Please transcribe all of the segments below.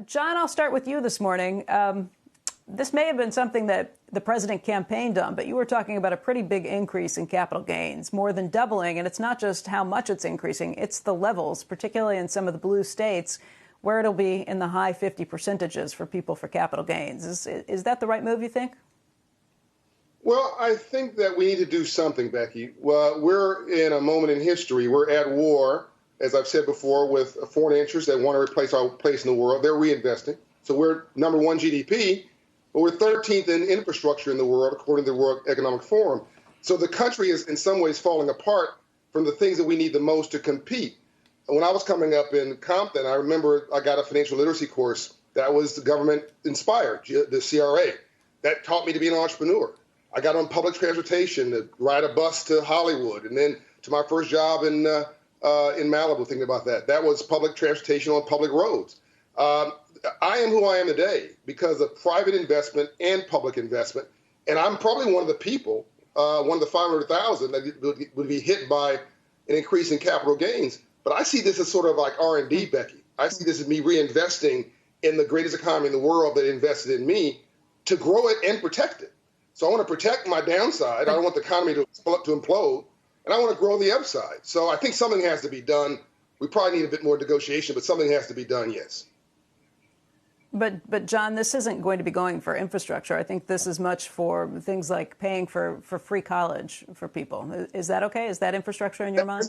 John, I'll start with you this morning. This may have been something that the president campaigned on, but you were talking about a pretty big increase in capital gains, more than doubling. And it's not just how much it's increasing, it's the levels, particularly in some of the blue states, where it'll be in the high 50% for people for capital gains. Is that the right move, you think? Well, I think that we need to do something, Becky. Well, we're in a moment in history. We're at war, as I've said before, with foreign interests that want to replace our place in the world. They're reinvesting. So we're number one GDP, but we're 13th in infrastructure in the world, according to the World Economic Forum. So the country is in some ways falling apart from the things that we need the most to compete. When I was coming up in Compton, I remember I got a financial literacy course that was government inspired, the CRA. That taught me to be an entrepreneur. I got on public transportation to ride a bus to Hollywood, and then to my first job in Malibu, thinking about that. That was public transportation on public roads. I am who I am today because of private investment and public investment. And I'm probably one of the people, one of the 500,000 that would be hit by an increase in capital gains. But I see this as sort of like R&D, Becky. I see this as me reinvesting in the greatest economy in the world that invested in me to grow it and protect it. So I want to protect my downside. I don't want the economy to implode. And I want to grow the upside. So I think something has to be done. We probably need a bit more negotiation, but something has to be done, yes. But John, this isn't going to be going for infrastructure. I think this is much for things like paying for free college for people. Is that okay? Is that infrastructure in your mind?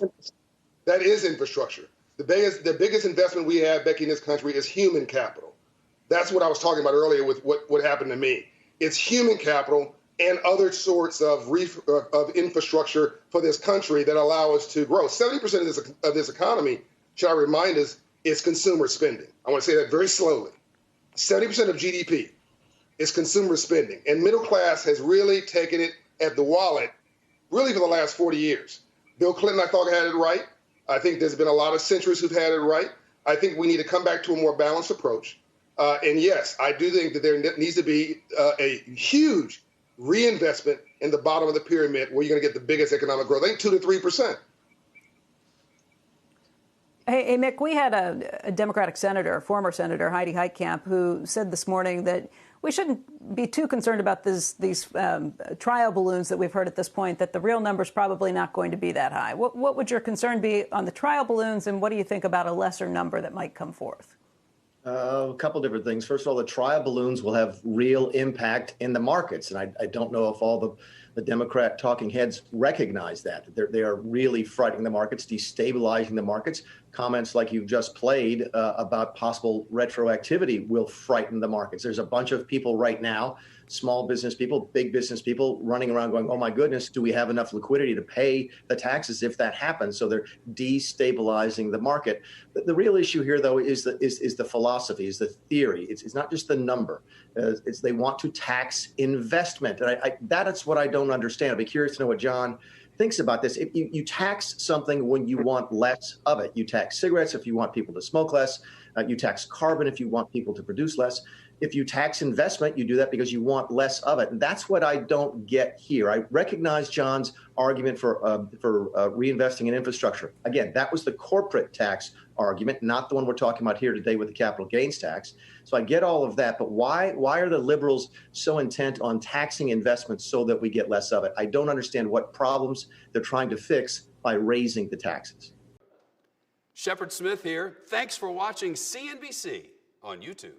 That is infrastructure. The biggest investment we have, Becky, in this country is human capital. That's what I was talking about earlier with what happened to me. It's human capital and other sorts of infrastructure for this country that allow us to grow. 70% of this economy, should I remind us, is consumer spending. I want to say that very slowly. 70% of GDP is consumer spending, and middle class has really taken it at the wallet really for the last 40 years. Bill Clinton, I thought, had it right. I think there's been a lot of centrists who've had it right. I think we need to come back to a more balanced approach. And yes, I do think that there needs to be a huge reinvestment in the bottom of the pyramid where you're going to get the biggest economic growth. I think 2 to 3%. Hey, Mick, we had a Democratic senator, former Senator Heidi Heitkamp, who said this morning that we shouldn't be too concerned about these trial balloons that we've heard at this point, that the real number's probably not going to be that high. What would your concern be on the trial balloons, and what do you think about a lesser number that might come forth? A couple different things. First of all, the trial balloons will have real impact in the markets. And I don't know if all the Democrat talking heads recognize that. They are really frightening the markets, destabilizing the markets. Comments like you've just played about possible retroactivity will frighten the markets. There's a bunch of people right now, small business people, big business people, running around going, oh, my goodness, do we have enough liquidity to pay the taxes if that happens? So they're destabilizing the market. The real issue here, though, is the philosophy, is the theory. It's not just the number. They want to tax investment. And that's what I don't understand. I'd be curious to know what John thinks about this. If you tax something when you want less of it. You tax cigarettes if you want people to smoke less. You tax carbon if you want people to produce less. If you tax investment, you do that because you want less of it. And that's what I don't get here. I recognize John's argument for reinvesting in infrastructure. Again, that was the corporate tax argument, not the one we're talking about here today with the capital gains tax. So I get all of that. But why are the liberals so intent on taxing investments so that we get less of it? I don't understand what problems they're trying to fix by raising the taxes. Shepard Smith here. Thanks for watching CNBC on YouTube.